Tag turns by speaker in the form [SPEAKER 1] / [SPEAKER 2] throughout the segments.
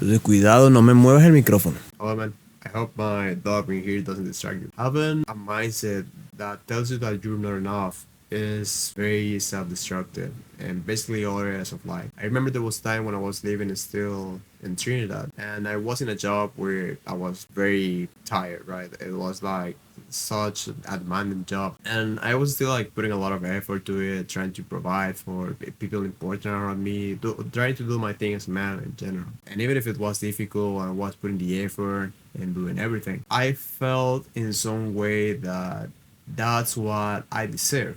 [SPEAKER 1] Entonces, cuidado, no me muevas el micrófono.
[SPEAKER 2] Hello, man. I hope my dog being here doesn't distract you. Having a mindset that tells you that you're not enough is very self-destructive and basically all areas of life. I remember there was time when I was living still in Trinidad and I was in a job where I was very tired, right? It was like such a demanding job and I was still like putting a lot of effort to it, trying to provide for people important around me, trying to do my thing as a man in general. And even if it was difficult, I was putting the effort and doing everything. I felt in some way that that's what I deserve.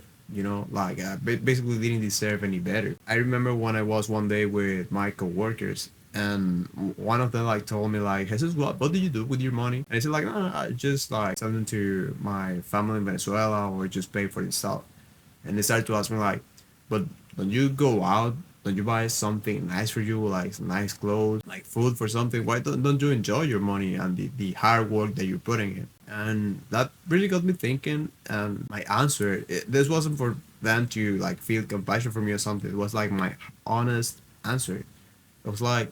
[SPEAKER 2] Like basically didn't deserve any better. I remember when I was one day with my coworkers and one of them like told me like, Jesus, what do you do with your money? And I said like, no, I just like send them to my family in Venezuela or just pay for the stuff. And they started to ask me like, but don't you go out? Don't you buy something nice for you, like some nice clothes, like food for something? Why don't you enjoy your money and the hard work that you're putting in? And that really got me thinking. And my answer, this wasn't for them to like feel compassion for me or something. It was like my honest answer. It was like,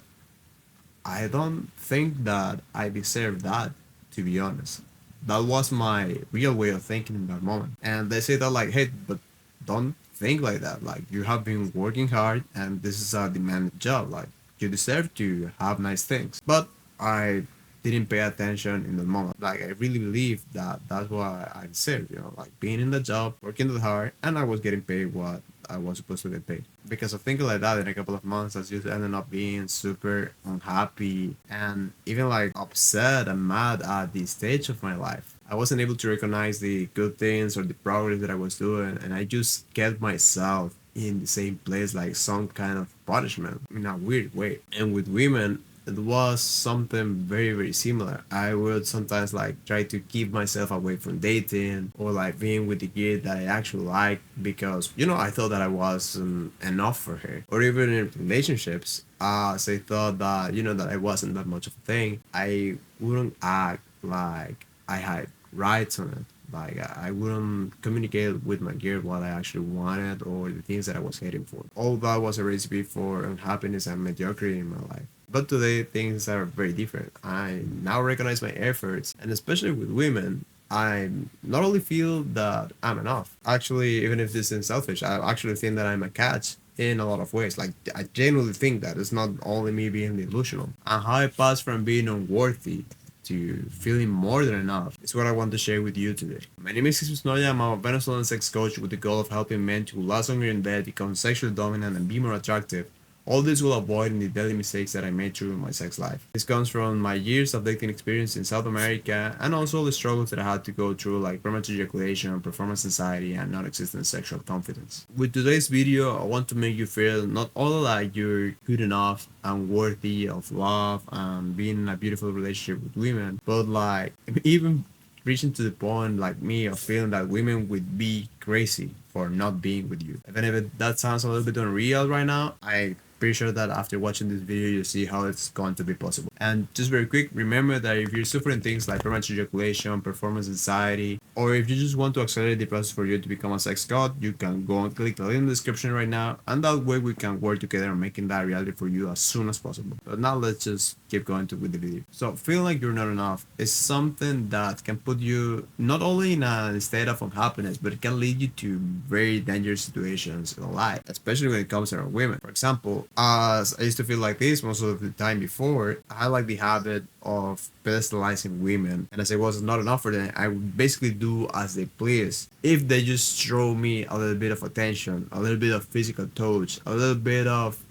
[SPEAKER 2] I don't think that I deserve that, to be honest. That was my real way of thinking in that moment. And they say that like, hey, but don't think like that. Like you have been working hard and this is a demanding job. Like you deserve to have nice things. But I didn't pay attention in the moment. Like I really believe that that's what I deserve, like being in the job, working that hard, and I was getting paid what I was supposed to get paid. Because of thinking like that in a couple of months, I just ended up being super unhappy and even like upset and mad at this stage of my life. I wasn't able to recognize the good things or the progress that I was doing, and I just kept myself in the same place like some kind of punishment in a weird way. And with women, it was something very very similar. I would sometimes like try to keep myself away from dating or like being with the kid that I actually like because I thought that I wasn't enough for her, or even in relationships as I thought that that I wasn't that much of a thing. I wouldn't act like I had rights on it. Like I wouldn't communicate with my girl what I actually wanted or the things that I was heading for. All that was a recipe for unhappiness and mediocrity in my life. But today things are very different. I now recognize my efforts, and especially with women, I not only feel that I'm enough. Actually, even if this is selfish, I actually think that I'm a catch in a lot of ways. Like I genuinely think that it's not only me being delusional. And how I pass from being unworthy to feeling more than enough is what I want to share with you today. My name is Jesus Noya. I'm a Venezuelan sex coach with the goal of helping men to last longer in bed, become sexually dominant, and be more attractive. All this will avoid the daily mistakes that I made through my sex life. This comes from my years of dating experience in South America and also the struggles that I had to go through like premature ejaculation, performance anxiety, and non-existent sexual confidence. With today's video, I want to make you feel not only like you're good enough and worthy of love and being in a beautiful relationship with women, but like even reaching to the point like me of feeling that women would be crazy for not being with you. Even if that sounds a little bit unreal right now, I pretty sure that after watching this video you'll see how it's going to be possible. And just very quick, remember that if you're suffering things like premature ejaculation, performance anxiety, or if you just want to accelerate the process for you to become a sex god, you can go and click the link in the description right now, and that way we can work together on making that reality for you as soon as possible. But now let's just keep going with the video. So feeling like you're not enough is something that can put you not only in a state of unhappiness, but it can lead you to very dangerous situations in life, especially when it comes to women. For example, as I used to feel like this most of the time before, I had like the habit of pedestalizing women, and as I was not enough for them, I would basically do as they please. If they just show me a little bit of attention, a little bit of physical touch, a little bit of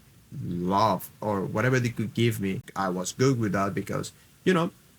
[SPEAKER 2] love, or whatever they could give me, I was good with that because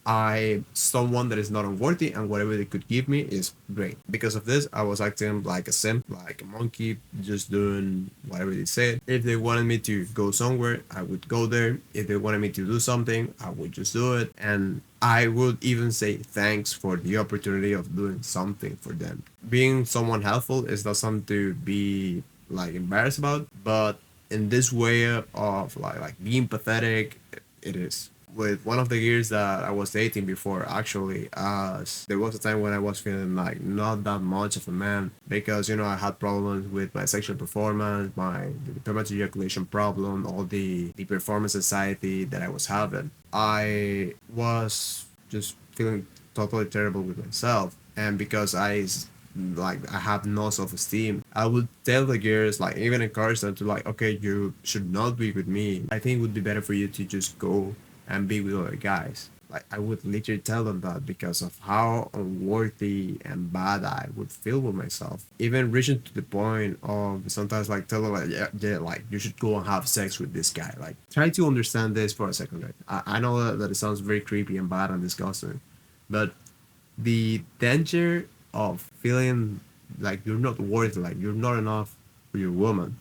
[SPEAKER 2] I someone that is not unworthy, and whatever they could give me is great. Because of this, I was acting like a simp, like a monkey, just doing whatever they said. If they wanted me to go somewhere, I would go there. If they wanted me to do something, I would just do it. And I would even say thanks for the opportunity of doing something for them. Being someone helpful is not something to be like embarrassed about, but in this way of like being pathetic, it is. with one of the girls that I was dating before. Actually, as there was a time when I was feeling like not that much of a man because I had problems with my sexual performance, my the premature ejaculation problem, all the performance anxiety that I was having. I was just feeling totally terrible with myself, and because I have no self-esteem, I would tell the girls, like even encourage them to, like, okay, you should not be with me. I think it would be better for you to just go and be with other guys. Like I would literally tell them that because of how unworthy and bad I would feel with myself. Even reaching to the point of sometimes like tell them, like, yeah, like you should go and have sex with this guy. Like try to understand this for a second, right? I know that it sounds very creepy and bad and disgusting, but the danger of feeling like you're not worthy, like you're not enough for your woman,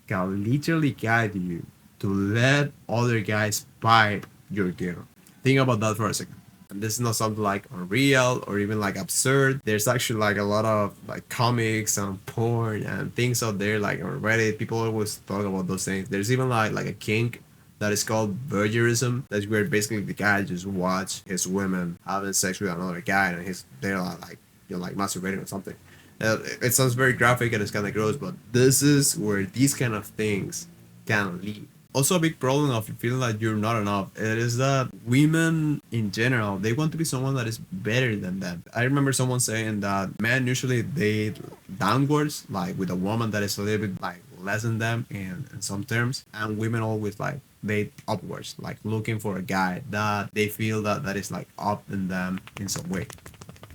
[SPEAKER 2] can literally guide you to let other guys pipe your girl. Think about that for a second. And this is not something like unreal or even like absurd. There's actually like a lot of like comics and porn and things out there like on Reddit. People always talk about those things. There's even like a kink that is called voyeurism. That's where basically the guy just watch his women having sex with another guy and they're like like masturbating or something. It sounds very graphic and it's kind of gross, but this is where these kind of things can lead. Also, a big problem of feeling like you're not enough. It is that women in general, they want to be someone that is better than them. I remember someone saying that men usually date downwards, like with a woman that is a little bit like less than them in some terms, and women always like date upwards, like looking for a guy that they feel that is like up in them in some way.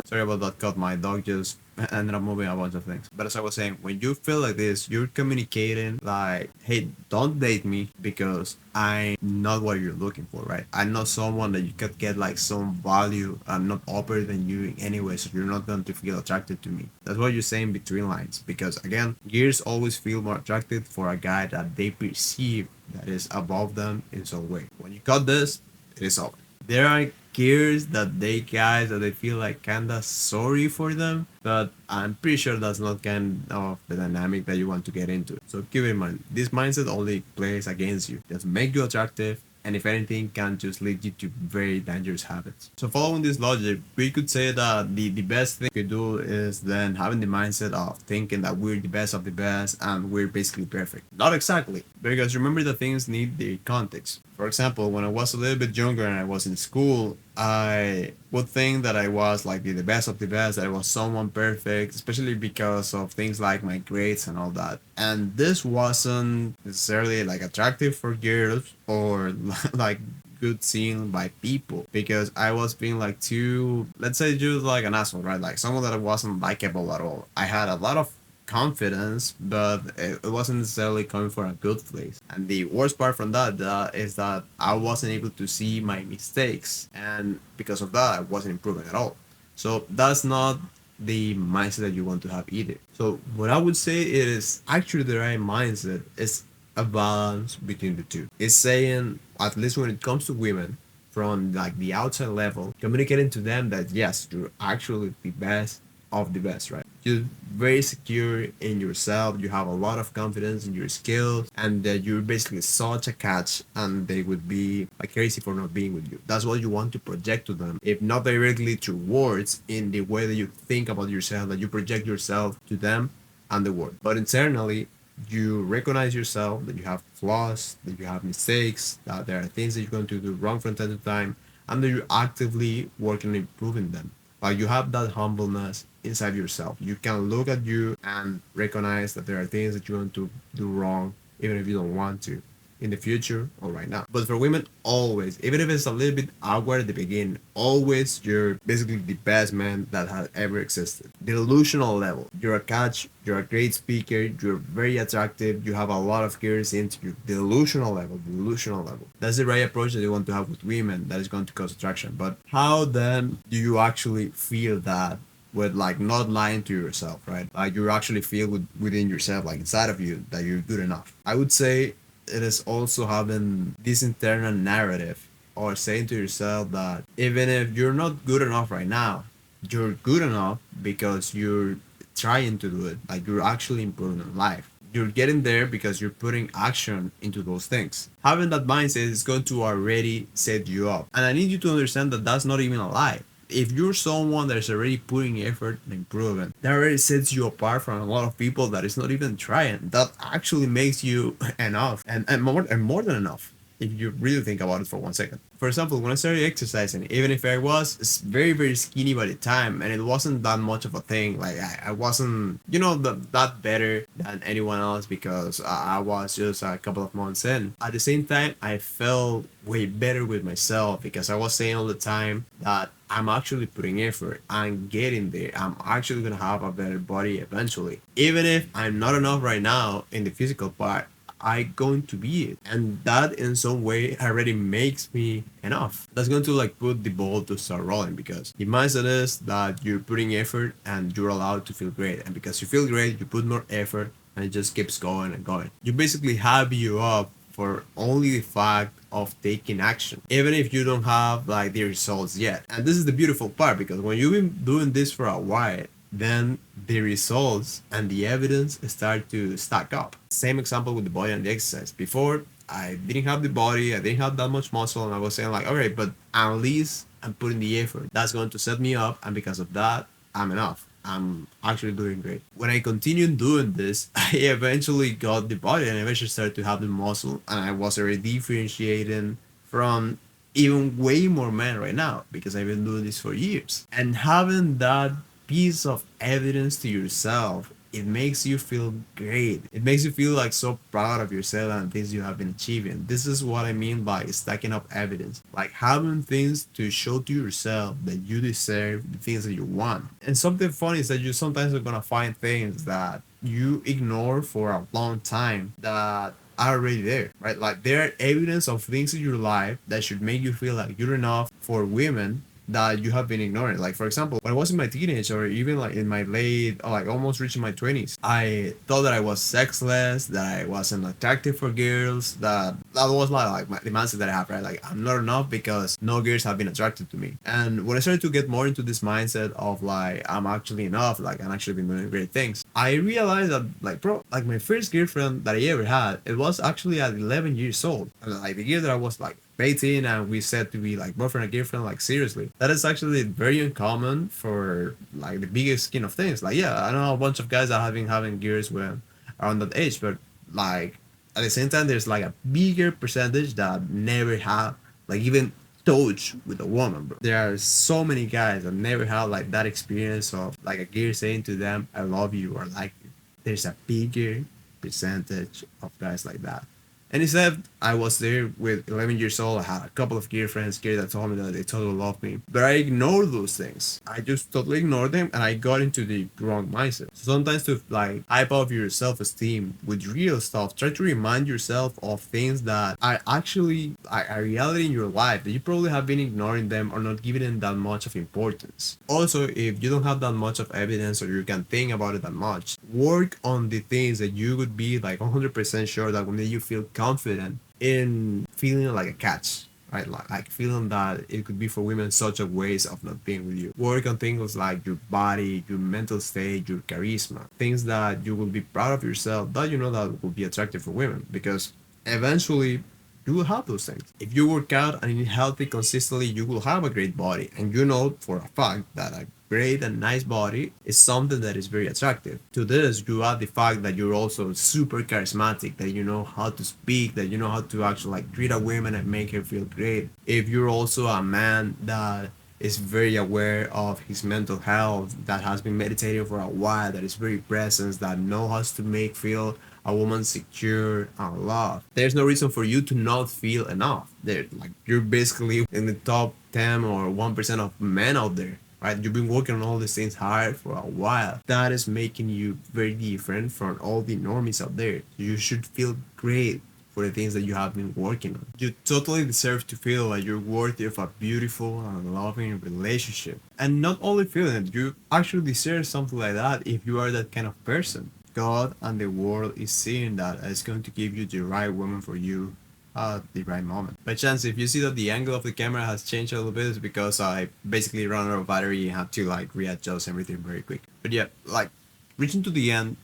[SPEAKER 2] Sorry about that cut. My dog just ended up moving a bunch of things. But as I was saying, when you feel like this, you're communicating like, hey, don't date me because I'm not what you're looking for, right? I'm not someone that you could get like some value. I'm not upper than you in any way, so you're not going to feel attracted to me. That's what you're saying between lines. Because again, girls always feel more attracted for a guy that they perceive that is above them in some way. When you cut this, it is over. There are gears that they guys that they feel like kinda sorry for them, but I'm pretty sure that's not kind of the dynamic that you want to get into. So keep in mind, this mindset only plays against you. Just make you attractive, and if anything, can just lead you to very dangerous habits. So following this logic, we could say that the best thing we do is then having the mindset of thinking that we're the best of the best and we're basically perfect. Not exactly, because remember that things need the context. For example, when I was a little bit younger and I was in school, I would think that I was like the best of the best, that I was someone perfect, especially because of things like my grades and all that. And this wasn't necessarily like attractive for girls or like good seen by people because I was being like too, let's say, just like an asshole, right? Like someone that wasn't likable at all. I had a lot of confidence, but it wasn't necessarily coming from a good place. And the worst part from that is that I wasn't able to see my mistakes, and because of that, I wasn't improving at all. So that's not the mindset that you want to have either. So what I would say is actually the right mindset is a balance between the two. It's saying, at least when it comes to women, from like the outside level, communicating to them that yes, you're actually the best of the best, right? You're very secure in yourself, you have a lot of confidence in your skills, and that you're basically such a catch, and they would be like crazy for not being with you. That's what you want to project to them, if not directly through words, in the way that you think about yourself, that you project yourself to them and the world. But internally, you recognize yourself, that you have flaws, that you have mistakes, that there are things that you're going to do wrong from time to time, and that you're actively working on improving them. Like you have that humbleness inside yourself. You can look at you and recognize that there are things that you want to do wrong, even if you don't want to, in the future or right now. But for women, always, even if it's a little bit awkward at the beginning, always you're basically the best man that has ever existed. Delusional level. You're a catch, you're a great speaker, you're very attractive, you have a lot of girls into you. Delusional level, delusional level. That's the right approach that you want to have with women that is going to cause attraction. But how then do you actually feel that with like not lying to yourself, right? Like you actually feel within yourself, like inside of you, that you're good enough. I would say it is also having this internal narrative or saying to yourself that even if you're not good enough right now, you're good enough because you're trying to do it. Like you're actually improving in life. You're getting there because you're putting action into those things. Having that mindset is going to already set you up. And I need you to understand that that's not even a lie. If you're someone that is already putting effort and improving, that already sets you apart from a lot of people that is not even trying. That actually makes you enough and more than enough if you really think about it for 1 second. For example, when I started exercising, even if I was very, very skinny by the time and it wasn't that much of a thing, like I wasn't, that better than anyone else because I was just a couple of months in. At the same time, I felt way better with myself because I was saying all the time that I'm actually putting effort. I'm getting there. I'm actually gonna have a better body eventually. Even if I'm not enough right now in the physical part, I going to be it, and that in some way already makes me enough. That's going to like put the ball to start rolling because the mindset is that you're putting effort and you're allowed to feel great, and because you feel great, you put more effort and it just keeps going and going. You basically have you up for only the fact of taking action, even if you don't have like the results yet. And this is the beautiful part because when you've been doing this for a while, then the results and the evidence start to stack up. Same example with the body and the exercise. Before, I didn't have the body, I didn't have that much muscle, and I was saying like, okay, but at least I'm putting the effort. That's going to set me up, and because of that, I'm enough. I'm actually doing great. When I continued doing this, I eventually got the body and I eventually started to have the muscle, and I was already differentiating from even way more men right now because I've been doing this for years. And having that piece of evidence to yourself, it makes you feel great. It makes you feel like so proud of yourself and things you have been achieving. This is what I mean by stacking up evidence. Like having things to show to yourself that you deserve the things that you want. And something funny is that you sometimes are gonna find things that you ignore for a long time that are already there, right? Like there are evidence of things in your life that should make you feel like you're enough for women that you have been ignoring. Like for example, when I was in my teenage or even like in my late, like almost reaching my 20s, I thought that I was sexless, that I wasn't attractive for girls, that was the mindset that I have, right? Like I'm not enough because no girls have been attracted to me. And when I started to get more into this mindset of like I'm actually enough, like I'm actually been doing great things, I realized that like bro, like my first girlfriend that I ever had, it was actually at 11 years old. And like the year that I was like 18 and we said to be like boyfriend and girlfriend, like seriously, that is actually very uncommon for like the biggest skin of things. Like yeah, I know a bunch of guys that have been having girls when around that age, but like at the same time there's like a bigger percentage that never have like even touch with a woman, bro. There are so many guys that never had like that experience of like a girl saying to them I love you or like you. There's a bigger percentage of guys like that. And instead, I was there with 11 years old. I had a couple of girlfriends, girls that told me that they totally love me. But I ignored those things. I just totally ignored them and I got into the wrong mindset. So sometimes to like hype up your self-esteem with real stuff, try to remind yourself of things that are actually a reality in your life that you probably have been ignoring them or not giving them that much of importance. Also, if you don't have that much of evidence or you can think about it that much, work on the things that you would be like 100% sure that when you feel confident in feeling like a catch, right? Like feeling that it could be for women such a ways of not being with you. Work on things like your body, your mental state, your charisma, things that you will be proud of yourself that you know that will be attractive for women because eventually you will have those things. If you work out and eat healthy consistently, you will have a great body, and you know for a fact that a great and nice body is something that is very attractive. To this, you add the fact that you're also super charismatic, that you know how to speak, that you know how to actually like treat a woman and make her feel great. If you're also a man that is very aware of his mental health, that has been meditating for a while, that is very present, that knows how to make feel a woman secure and loved. There's no reason for you to not feel enough. There, like you're basically in the top 10 or 1% of men out there, right? You've been working on all these things hard for a while. That is making you very different from all the normies out there. You should feel great for the things that you have been working on. You totally deserve to feel like you're worthy of a beautiful and loving relationship. And not only feeling it, you actually deserve something like that if you are that kind of person. God and the world is seeing that it's going to give you the right woman for you at the right moment. By chance, if you see that the angle of the camera has changed a little bit, it's because I basically ran out of battery and had to like readjust everything very quick. But yeah, like reaching to the end,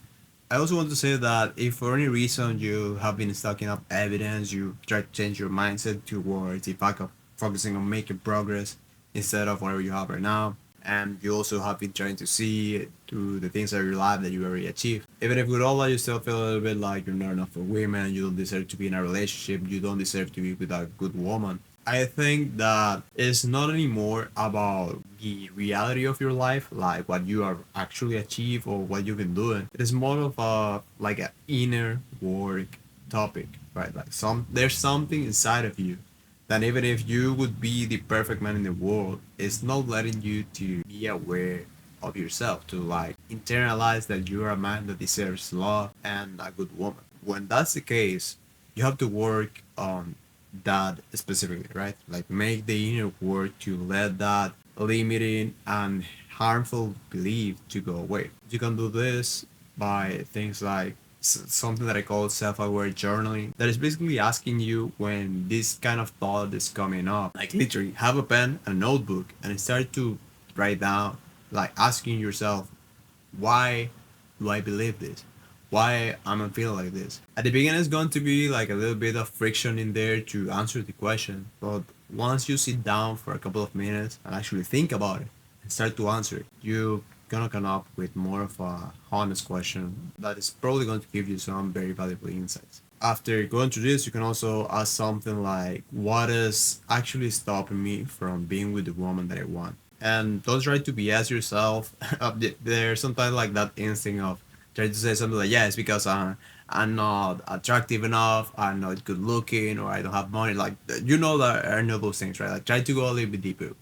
[SPEAKER 2] I also want to say that if for any reason you have been stacking up evidence, you try to change your mindset towards the fact of focusing on making progress instead of whatever you have right now, and you also have been trying to see through the things of your life that you already achieved. Even if with all that you still feel a little bit like you're not enough for women, you don't deserve to be in a relationship, you don't deserve to be with a good woman. I think that it's not anymore about the reality of your life, like what you are actually achieved or what you've been doing. It is more of a like an inner work topic, right? Like there's something inside of you that even if you would be the perfect man in the world, it's not letting you to be aware of yourself, to like internalize that you're a man that deserves love and a good woman. When that's the case, you have to work on that specifically, right? Like make the inner work to let that limiting and harmful belief to go away. You can do this by things like something that I call self-aware journaling. That is basically asking you when this kind of thought is coming up. Like literally have a pen and a notebook and start to write down, like asking yourself, why do I believe this? Why am I feeling like this? At the beginning, it's going to be like a little bit of friction in there to answer the question, but once you sit down for a couple of minutes and actually think about it and start to answer it, you're gonna come up with more of a honest question that is probably going to give you some very valuable insights. After going through this, you can also ask something like, what is actually stopping me from being with the woman that I want? And don't try to BS yourself. There's sometimes like that instinct of trying to say something like, yeah, it's because I'm not attractive enough, I'm not good looking, or I don't have money. Like, you know, that are no those things, right? Like, try to go a little bit deeper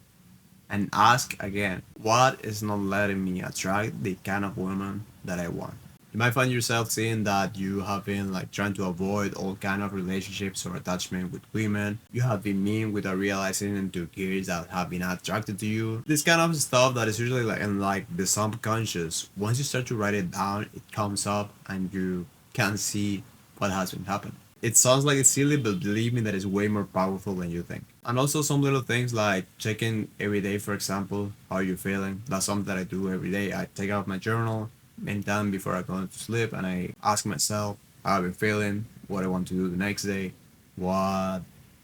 [SPEAKER 2] and ask again, what is not letting me attract the kind of woman that I want? You might find yourself seeing that you have been like trying to avoid all kind of relationships or attachment with women. You have been mean without realizing into girls that have been attracted to you. This kind of stuff that is usually like in like the subconscious. Once you start to write it down, it comes up and you can see what has been happening. It sounds like it's silly, but believe me that it's way more powerful than you think. And also some little things like checking every day, for example, how you're feeling. That's something that I do every day. I take out my journal many times before I go to sleep and I ask myself how I've been feeling, what I want to do the next day, what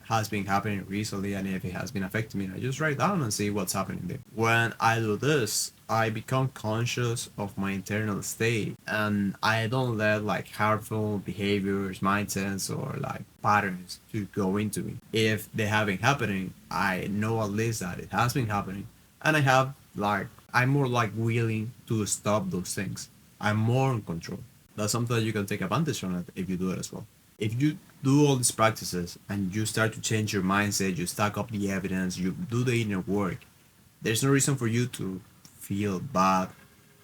[SPEAKER 2] has been happening recently, and if it has been affecting me. I just write down and see what's happening there. When I do this, I become conscious of my internal state and I don't let like harmful behaviors, mindsets, or like patterns to go into me. If they have been happening, I know at least that it has been happening and I have like I'm more like willing to stop those things. I'm more in control. That's something that you can take advantage on it if you do it as well. If you do all these practices and you start to change your mindset, you stack up the evidence, you do the inner work, there's no reason for you to feel bad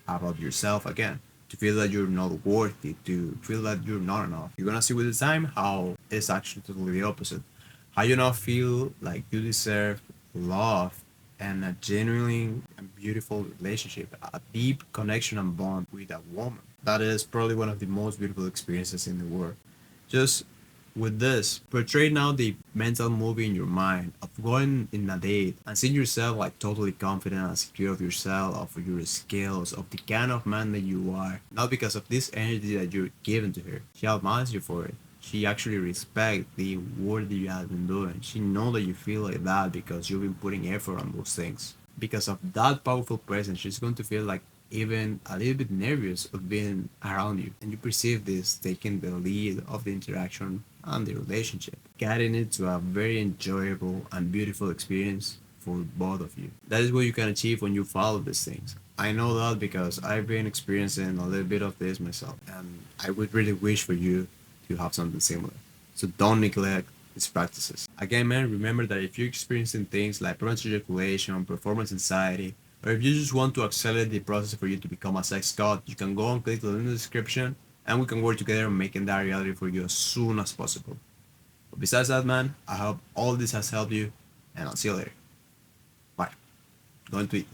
[SPEAKER 2] about yourself again, to feel that you're not worthy, to feel that you're not enough. You're gonna see with the time how it's actually totally the opposite. How you now feel like you deserve love and a genuinely and beautiful relationship, a deep connection and bond with a woman. That is probably one of the most beautiful experiences in the world. Just with this, portray now the mental movie in your mind of going in a date and seeing yourself like totally confident and secure of yourself, of your skills, of the kind of man that you are. Not because of this energy that you're giving to her. She admires you for it. She actually respects the work that you have been doing. She knows that you feel like that because you've been putting effort on those things. Because of that powerful presence, she's going to feel like even a little bit nervous of being around you. And you perceive this taking the lead of the interaction and the relationship, getting it to a very enjoyable and beautiful experience for both of you. That is what you can achieve when you follow these things. I know that because I've been experiencing a little bit of this myself, and I would really wish for you to have something similar. So don't neglect these practices. Again, man, remember that if you're experiencing things like premature ejaculation, performance anxiety, or if you just want to accelerate the process for you to become a sex god, you can go and click the link in the description and we can work together on making that reality for you as soon as possible. But besides that, man, I hope all this has helped you and I'll see you later. Bye. Go and tweet.